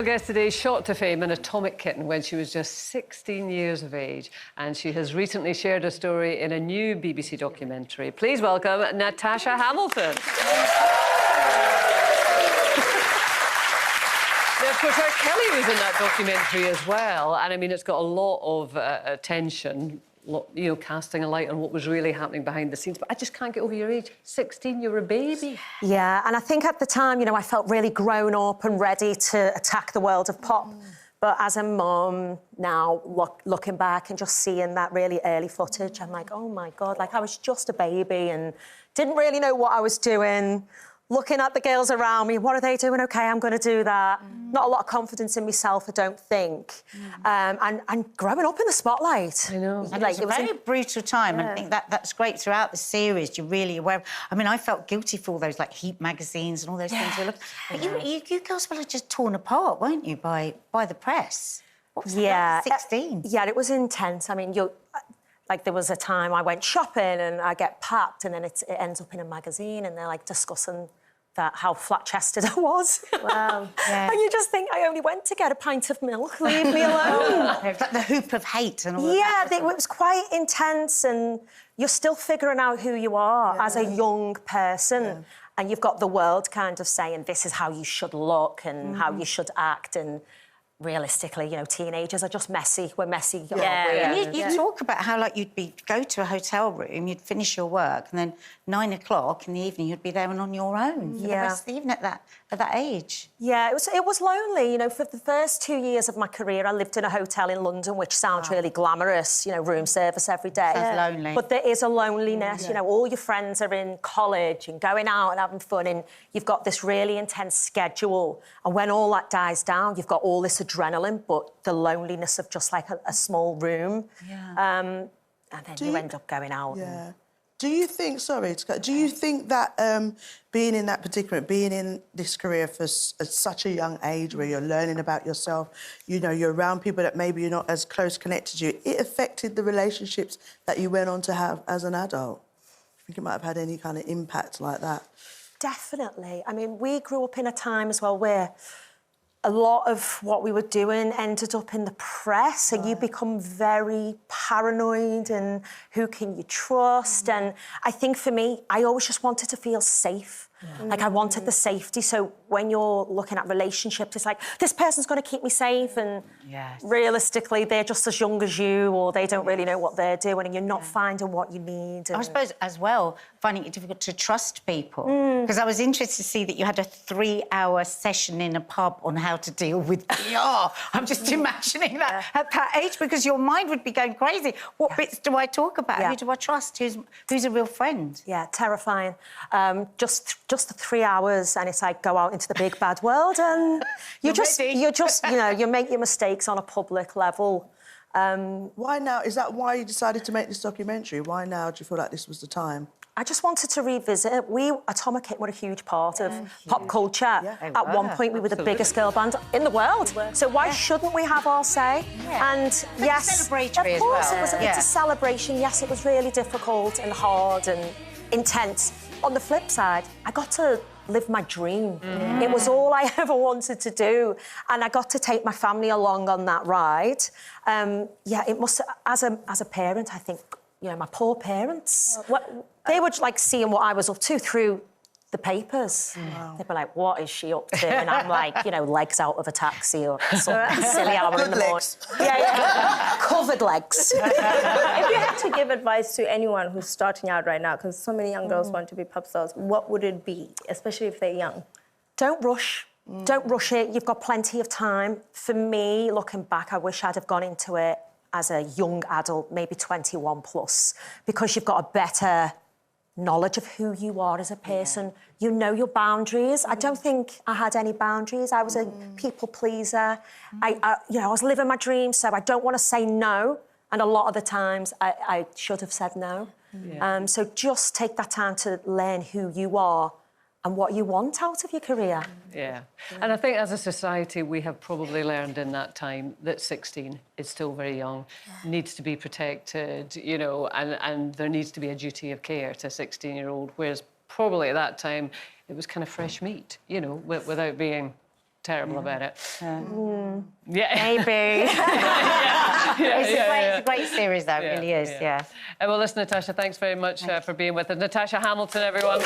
Our guest today shot to fame in Atomic Kitten when she was just 16 years of age, and she has recently shared her story in a new BBC documentary. Please welcome Natasha Hamilton. Now, of course, R. Kelly was in that documentary as well, and I mean, it's got a lot of attention, you know, casting a light on what was really happening behind the scenes. But I just can't get over your age. 16, you were a baby. Yeah, and I think at the time, you know, I felt really grown up and ready to attack the world of pop. But as a mum now, looking back and just seeing that really early footage, I'm like, oh my God, like I was just a baby and didn't really know what I was doing. Looking at the girls around me, what are they doing? OK, I'm going to do that. Not a lot of confidence in myself, I don't think. And growing up in the spotlight. I know. And like, it was a very brutal time, and I think that's great throughout the series. You're really aware of... I mean, I felt guilty for all those, like, Heat magazines and all those things. But you girls were just torn apart, weren't you, by the press? What was that, 16? Yeah, it was intense. I mean, like, there was a time I went shopping and I get packed and then it ends up in a magazine and they're, like, discussing how flat-chested I was. Wow. Yeah. And you just think, I only went to get a pint of milk, leave me alone. It's like the hoop of hate and all of that. Yeah, it was quite intense and you're still figuring out who you are as a young person. And you've got the world kind of saying, this is how you should look and how you should act, and realistically, you know, teenagers are just messy. We're messy. And you talk about how, like, you'd go to a hotel room, you'd finish your work, and then 9 o'clock in the evening, you'd be there and on your own for the rest of the evening at that age. Yeah, it was lonely. You know, for the first 2 years of my career, I lived in a hotel in London, which sounds really glamorous, you know, room service every day. Sounds lonely. But there is a loneliness. You know, all your friends are in college and going out and having fun, and you've got this really intense schedule. And when all that dies down, you've got all this adrenaline, but the loneliness of just, like, a small room. And then you end up going out. Yeah. Do you think, do you think that being in this career for such a young age where you're learning about yourself, you know, you're around people that maybe you're not as close connected to you, it affected the relationships that you went on to have as an adult? I think it might have had any kind of impact like that. Definitely. I mean, we grew up in a time as well where a lot of what we were doing ended up in the press, and you become very paranoid and who can you trust? And I think for me, I always just wanted to feel safe. Like, I wanted the safety. So when you're looking at relationships, it's like, this person's going to keep me safe, and realistically, they're just as young as you, or they don't really know what they're doing, and you're not finding what you need. And I suppose, as well, finding it difficult to trust people. Because I was interested to see that you had a 3-hour session in a pub on how to deal with PR. I'm just imagining that at that age, because your mind would be going crazy. What bits do I talk about? Who do I trust? Who's a real friend? Yeah, terrifying. Just the 3 hours, and it's like, go out into the big bad world, and you know, you make your mistakes on a public level. Why now? Is that why you decided to make this documentary? Why now do you feel like this was the time? I just wanted to revisit it. Atomic Kitten were a huge part of pop culture. At one point, we were the biggest girl band in the world. So why shouldn't we have our say? And yes, celebratory of course, as well. it's a celebration. Yes, it was really difficult and hard and intense. On the flip side, I got to live my dream. It was all I ever wanted to do, and I got to take my family along on that ride. It must, as a parent, I think, you know, my poor parents, they were like seeing what I was up to through the papers. They'd be like, what is she up to? And I'm like, you know, legs out of a taxi or something silly hour in the morning. Covered legs. If you had to give advice to anyone who's starting out right now, because so many young girls want to be pop stars, what would it be, especially if they're young? Don't rush. Don't rush it. You've got plenty of time. For me, looking back, I wish I'd have gone into it as a young adult, maybe 21 plus, because you've got a better knowledge of who you are as a person. You know your boundaries. I don't think I had any boundaries. I was a people pleaser. I was living my dreams, so I don't want to say no. And a lot of the times, I should have said no. So just take that time to learn who you are and what you want out of your career. Yeah. And I think as a society, we have probably learned in that time that 16 is still very young, needs to be protected, you know, and there needs to be a duty of care to a 16-year-old, whereas probably at that time it was kind of fresh meat, you know, without being terrible about it. Yeah. Maybe. It's a great series, though. It really is, yeah. Well, listen, Natasha, thanks very much for being with us. Natasha Hamilton, everyone.